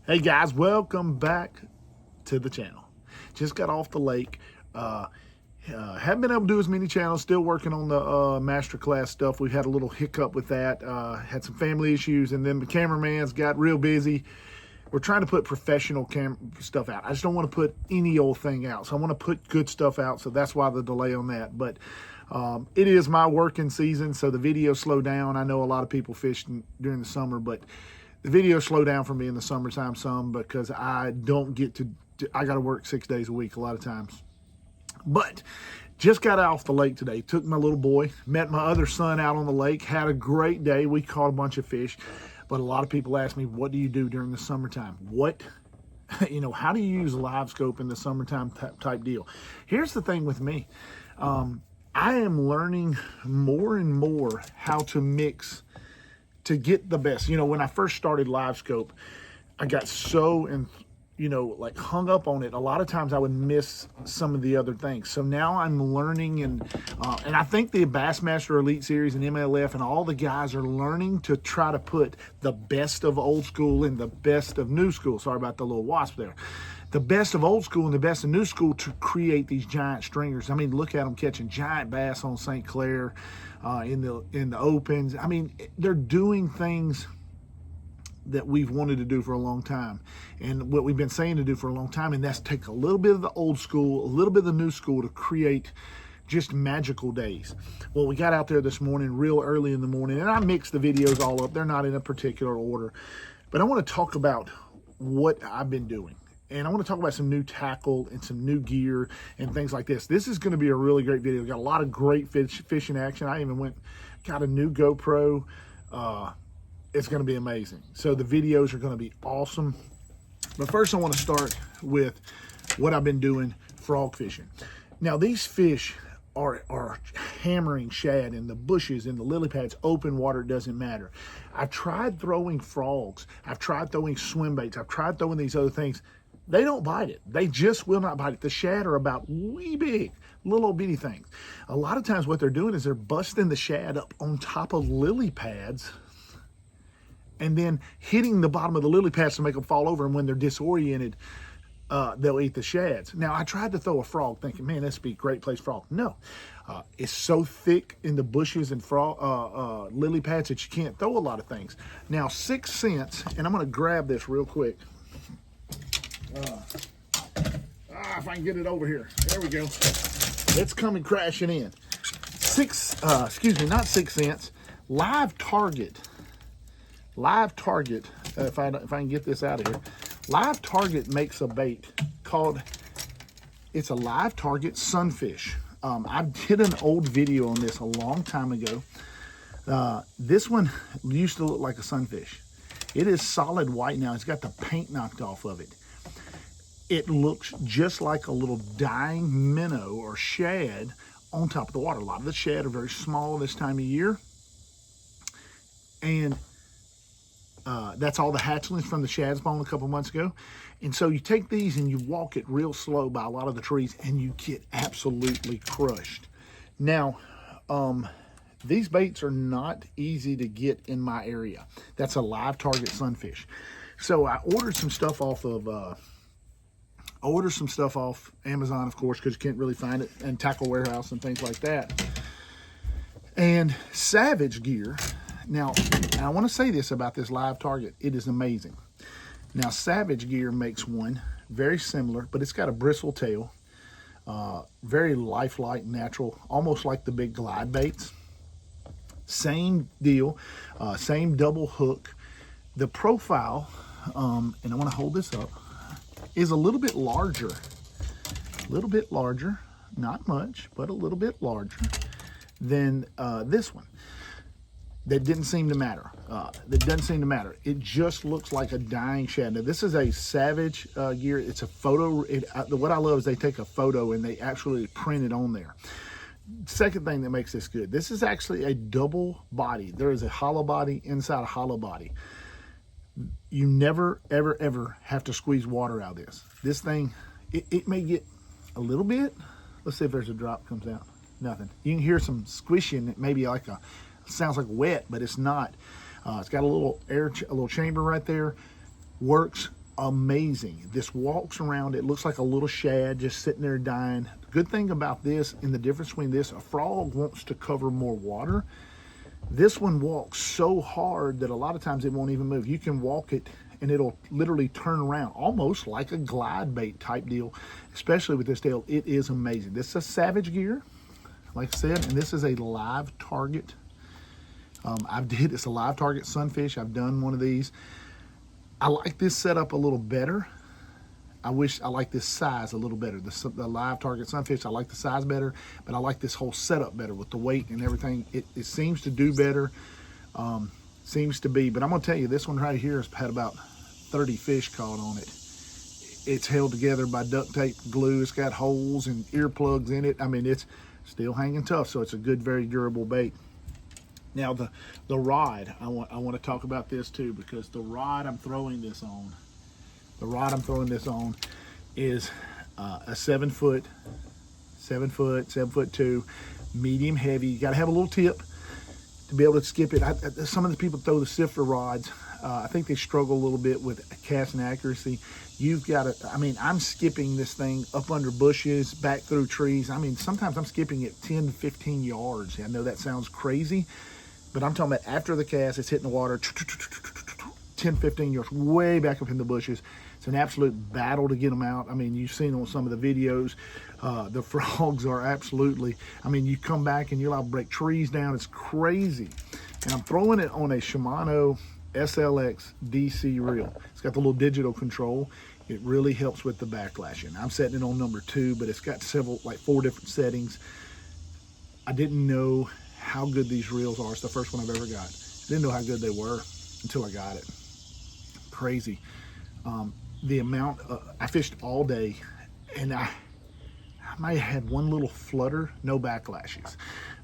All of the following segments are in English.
Hey guys, welcome back to the channel. Just got off the lake. Haven't been able to do as many channels. Still working on the masterclass stuff. We've had a little hiccup with that. Had some family issues, and then the cameraman's got real busy. We're trying to put professional stuff out. I just don't want to put any old thing out. So I want to put good stuff out. So that's why the delay on that. But it is my working season, so the videos slow down. I know a lot of people fish during the summer, but the videos slow down for me in the summertime some because I don't get to, I got to work 6 days a week a lot of times. But just got off the lake today, took my little boy, met my other son out on the lake, had a great day. We caught a bunch of fish, but a lot of people ask me, what do you do during the summertime? How do you use LivScope in the summertime type deal? Here's the thing with me. I am learning more and more how to mix to get the best. When I first started LivScope, I got so hung up on it. A lot of times I would miss some of the other things. So now I'm learning, and I think the Bassmaster Elite Series and MLF and all the guys are learning to try to put the best of old school and the best of new school. Sorry about the little wasp there. The best of old school and the best of new school to create these giant stringers. I mean, look at them catching giant bass on St. Clair in the opens. I mean, they're doing things that we've wanted to do for a long time, and what we've been saying to do for a long time, and that's take a little bit of the old school, a little bit of the new school to create just magical days. Well, we got out there this morning real early in the morning, and I mixed the videos all up. They're not in a particular order, but I want to talk about what I've been doing. And I want to talk about some new tackle and some new gear and things like this. This is going to be a really great video. We got a lot of great fishing action. I even got a new GoPro. It's going to be amazing. So the videos are going to be awesome. But first I want to start with what I've been doing frog fishing. Now these fish are hammering shad in the bushes, in the lily pads, open water, it doesn't matter. I've tried throwing frogs. I've tried throwing swim baits. I've tried throwing these other things. They don't bite it. They just will not bite it. The shad are about wee big, little bitty things. A lot of times what they're doing is they're busting the shad up on top of lily pads and then hitting the bottom of the lily pads to make them fall over. And when they're disoriented, they'll eat the shads. Now, I tried to throw a frog thinking, man, this would be a great place for frog. No, it's so thick in the bushes and lily pads that you can't throw a lot of things. Now, 6 cents, and I'm going to grab this real quick. If I can get it over here. There we go. It's coming crashing in. Not 6 cents. Live Target. If I can get this out of here. Live Target makes a bait called, it's a Live Target Sunfish. I did an old video on this a long time ago. This one used to look like a sunfish. It is solid white now. It's got the paint knocked off of it. It looks just like a little dying minnow or shad on top of the water. A lot of the shad are very small this time of year. And that's all the hatchlings from the shad spawn a couple months ago. And so you take these and you walk it real slow by a lot of the trees and you get absolutely crushed. Now, these baits are not easy to get in my area. That's a Live Target Sunfish. So I ordered some stuff off of Amazon, of course, because you can't really find it, and Tackle Warehouse and things like that. And Savage Gear. Now, I want to say this about this Live Target. It is amazing. Now, Savage Gear makes one very similar, but it's got a bristle tail. Very lifelike, natural, almost like the big glide baits. Same deal, same double hook. The profile, and I want to hold this up, is a little bit larger. Not much, but a little bit larger than this one. That didn't seem to matter. It just looks like a dying shad. Now, this is a Savage Gear. It's a photo. What I love is they take a photo and they actually print it on there. Second thing that makes this good, this is actually a double body. There is a hollow body inside a hollow body. You never, ever, ever have to squeeze water out of this. This thing, it may get a little bit. Let's see if there's a drop comes out. Nothing. You can hear some squishing. It may be like sounds like wet, but it's not. It's got a little chamber right there. Works amazing. This walks around, it looks like a little shad just sitting there dying. Good thing about this, and the difference between this, a frog wants to cover more water. This one walks so hard that a lot of times it won't even move. You can walk it and it'll literally turn around, almost like a glide bait type deal, especially with this tail. It is amazing. This is a Savage gear, like I said, and this is a live target. It's a live target sunfish. I've done one of these. I like this setup a little better. I wish I like this size a little better. The live target sunfish, I like the size better, but I like this whole setup better with the weight and everything. It seems to do better, seems to be, but I'm gonna tell you, this one right here has had about 30 fish caught on it. It's held together by duct tape, glue. It's got holes and earplugs in it. I mean, it's still hanging tough, so it's a good, very durable bait. Now the rod, I want to talk about this too, because the rod I'm throwing this on, is a 7 foot 2, medium heavy. You got to have a little tip to be able to skip it. Some of the people throw the sifter rods. I think they struggle a little bit with casting accuracy. You've got to, I mean, I'm skipping this thing up under bushes, back through trees. I mean, sometimes I'm skipping it 10 to 15 yards. I know that sounds crazy, but I'm talking about after the cast, it's hitting the water 10, 15 yards, way back up in the bushes. It's an absolute battle to get them out. I mean, you've seen on some of the videos, the frogs are absolutely, I mean, you come back and you're allowed to break trees down. It's crazy. And I'm throwing it on a Shimano SLX DC reel. It's got the little digital control. It really helps with the backlashing. I'm setting it on number 2, but it's got several, like 4 different settings. I didn't know how good these reels are. It's the first one I've ever got. I didn't know how good they were until I got it. Crazy. The amount, I fished all day, and I might have had one little flutter, no backlashes.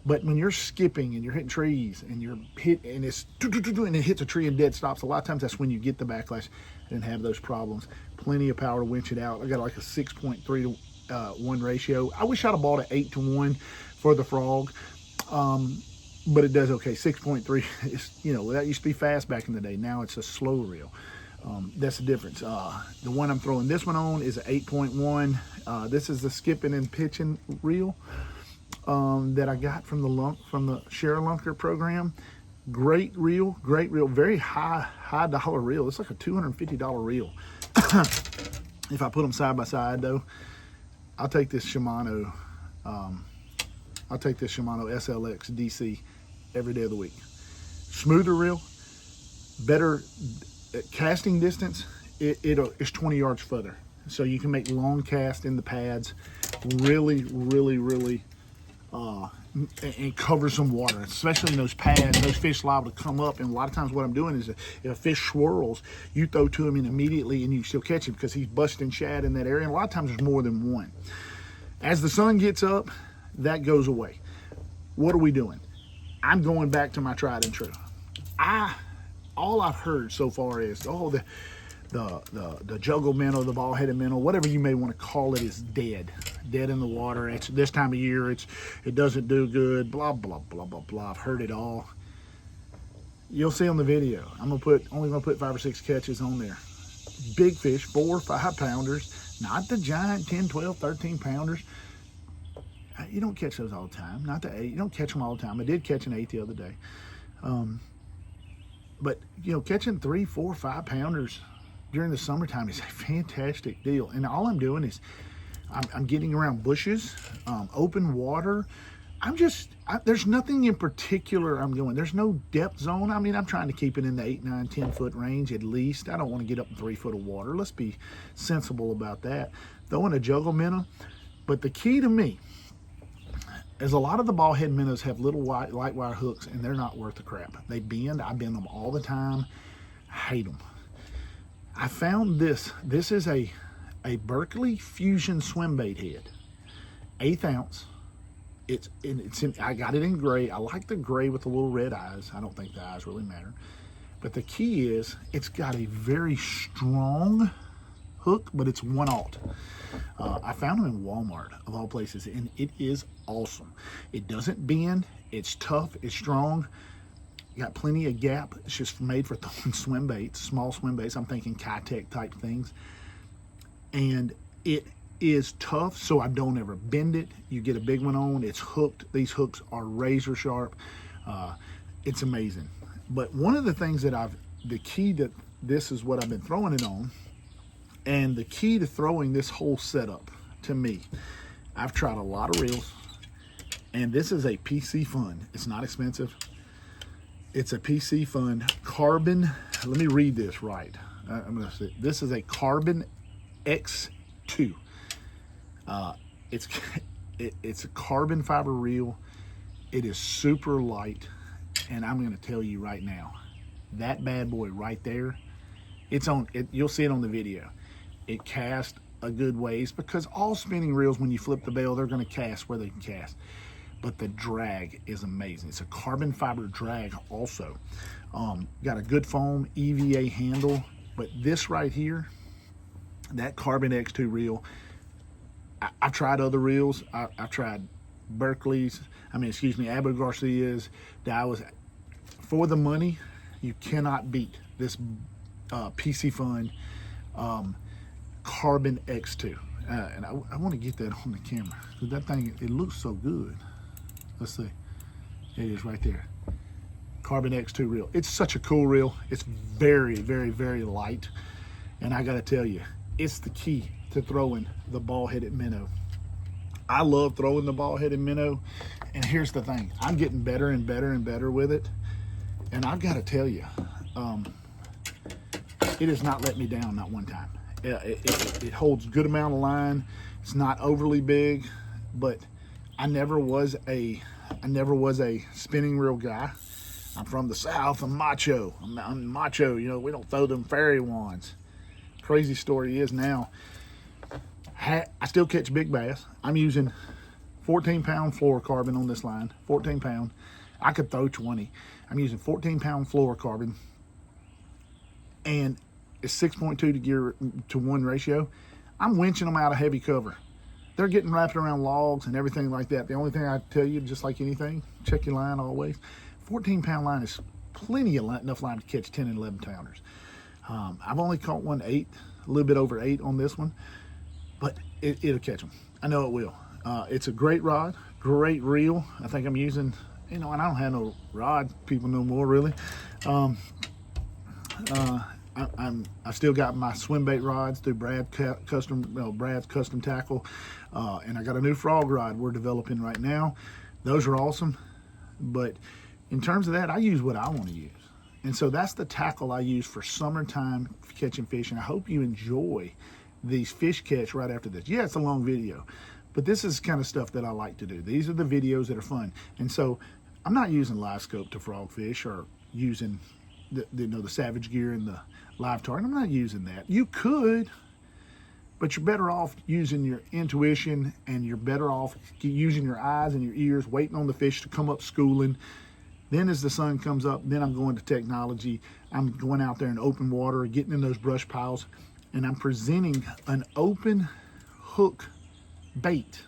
But when you're skipping and you're hitting trees and you're and it hits a tree and dead stops, a lot of times that's when you get the backlash. I didn't have those problems. Plenty of power to winch it out. I got like a 6.3 to 1 ratio. I wish I'd have bought an 8 to 1 for the frog, but it does okay. 6.3 is, you know, that used to be fast back in the day. Now it's a slow reel. That's the difference. The one I'm throwing this one on is an 8.1. This is the skipping and pitching reel that I got from the Share Lunker program. Great reel, very high dollar reel. It's like a $250 reel. If I put them side by side though, I'll take this Shimano SLX DC every day of the week. Smoother reel, better casting distance. It's 20 yards further, so you can make long cast in the pads. Really and cover some water, especially in those pads. Those fish liable to come up, and a lot of times what I'm doing is if a fish swirls, you throw to him in immediately and you still catch him because he's busting shad in that area, and a lot of times there's more than one. As the sun gets up, that goes away. What are we doing? I'm going back to my tried and true. All I've heard so far is, oh, the juggle minnow, the ball-headed minnow, whatever you may want to call it, is dead in the water. It's this time of year, it doesn't do good, blah blah blah blah blah. I've heard it all. You'll see on the video, I'm only gonna put 5 or 6 catches on there. Big fish, 4 or 5 pounders, not the giant 10, 12, 13 pounders. You don't catch those all the time. Not the 8. You don't catch them all the time. I did catch an 8 the other day. But you know, catching 3, 4, 5 pounders during the summertime is a fantastic deal. And all I'm doing is I'm getting around bushes, open water. There's nothing in particular I'm doing. There's no depth zone. I mean, I'm trying to keep it in the 8, 9, 10 foot range at least. I don't want to get up in 3 foot of water. Let's be sensible about that. Throwing a juggle minnow. But the key to me is a lot of the ball head minnows have little light wire hooks, and they're not worth the crap. They bend. I bend them all the time. I hate them. I found this. This is a Berkeley Fusion Swimbait head, 1/8 ounce. I got it in gray. I like the gray with the little red eyes. I don't think the eyes really matter. But the key is it's got a very strong hook, but it's 1/0. I found them in Walmart, of all places, and it is awesome. It doesn't bend. It's tough. It's strong. You got plenty of gap. It's just made for throwing swim baits, small swim baits. I'm thinking Kitech type things. And it is tough, so I don't ever bend it. You get a big one on, it's hooked. These hooks are razor sharp. It's amazing. But one of the things that the key that this is what I've been throwing it on, and the key to throwing this whole setup to me, I've tried a lot of reels, and this is a PC Fun. It's not expensive. It's a PC Fun Carbon. Let me read this right. I'm gonna say this is a Carbon X2. It's a carbon fiber reel. It is super light, and I'm going to tell you right now, that bad boy right there, it's on. You'll see it on the video. It casts a good ways, because all spinning reels, when you flip the bail, they're going to cast where they can cast. But the drag is amazing. It's a carbon fiber drag also. Got a good foam EVA handle, but this right here, that Carbon X2 reel, I've tried other reels. I've tried Berkeley's, Abu Garcia's. That was, for the money, you cannot beat this PC Fun Carbon X2. And I want to get that on the camera, because that thing, it looks so good. Let's see. It is right there. Carbon X2 reel. It's such a cool reel. It's very, very, very light. And I got to tell you, it's the key to throwing the ball-headed minnow. I love throwing the ball-headed minnow, and here's the thing, I'm getting better and better and better with it, and I've got to tell you, it has not let me down, not one time. It holds good amount of line. It's not overly big, but I never was a spinning reel guy. I'm from the South. I'm macho. I'm macho. You know, we don't throw them fairy wands. Crazy story is now, I still catch big bass. I'm using 14-pound fluorocarbon on this line. 14 pound. I could throw 20. I'm using 14-pound fluorocarbon, and it's 6.2 to 1 ratio. I'm winching them out of heavy cover. They're getting wrapped around logs and everything like that. The only thing I tell you, just like anything, check your line always. 14-pound line is plenty of enough line to catch 10 and 11 pounders. I've only caught one 8, a little bit over 8 on this one, but it'll catch them. I know it will. It's a great rod, great reel. I think I'm using, and I don't have no rod people no more really. I still got my Swimbait rods through Brad's Custom Tackle, and I got a new frog rod we're developing right now. Those are awesome, but in terms of that, I use what I want to use. And so that's the tackle I use for summertime catching fish, and I hope you enjoy these fish catch right after this. Yeah, it's a long video, but this is kind of stuff that I like to do. These are the videos that are fun. And so I'm not using LivScope to frog fish, or using the Savage Gear and the Live Target. I'm not using that. You could, but you're better off using your intuition, and you're better off using your eyes and your ears, waiting on the fish to come up schooling. Then as the sun comes up, then I'm going to technology. I'm going out there in open water, getting in those brush piles, and I'm presenting an open hook bait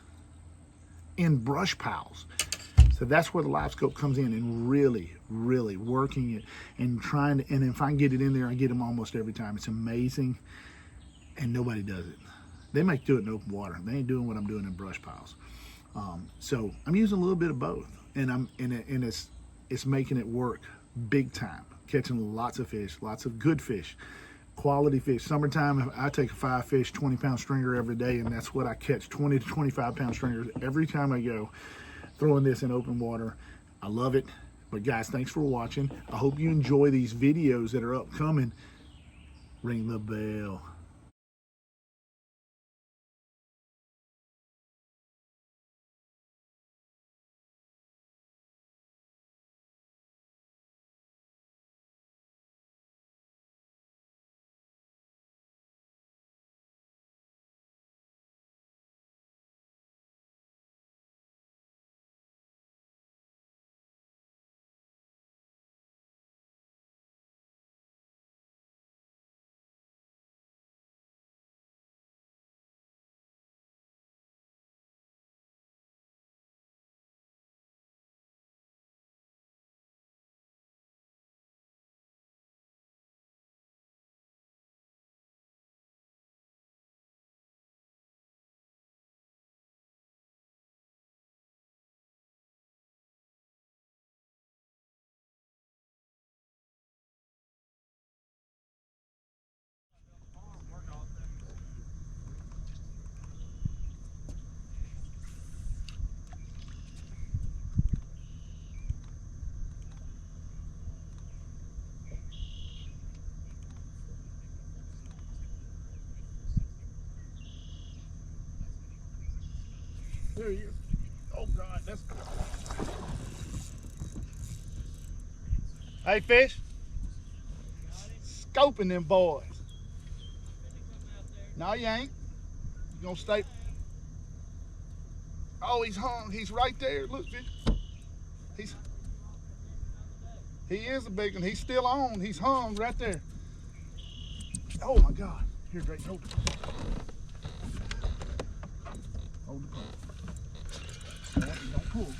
in brush piles. So that's where the LivScope comes in, and really, really working it and trying to, and if I can get it in there, I get them almost every time. It's amazing, and nobody does it. They might do it in open water. They ain't doing what I'm doing in brush piles. So I'm using a little bit of both, and it's making it work big time. Catching lots of fish, lots of good fish, quality fish. Summertime, I take a 5-fish, 20-pound stringer every day, and that's what I catch, 20 to 25-pound stringers every time I go throwing this in open water. I love it. But guys, thanks for watching. I hope you enjoy these videos that are upcoming. Ring the bell. There he is. Oh God, that's cool. Hey, fish. Scoping them boys. No, you ain't. You gonna stay. Oh, he's hung. He's right there. Look, fish. He is a big one. He's still on. He's hung right there. Oh my God. Here, Drake, hold it. Hold the pole. Don't pull.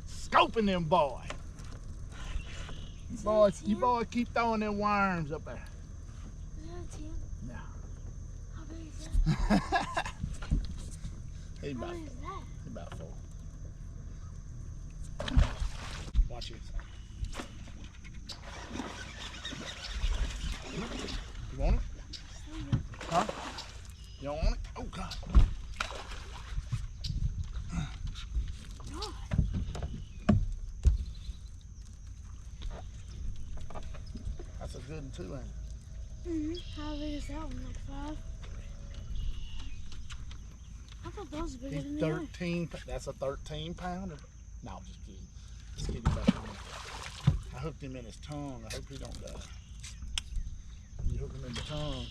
Scoping them boy. You boys keep throwing them worms up there. Is that a 10? No. How big is that? He How big is that? about 4. Watch this. You want it? Huh? You don't want it? Oh God. That's a good one too, ain't it? How big is that one? Like 5? I thought those were bigger than He's they are. 13. That's a 13 pounder. No, I'm just kidding. Let's get him back on. I hooked him in his tongue. I hope he don't die. You hook him in the tongue.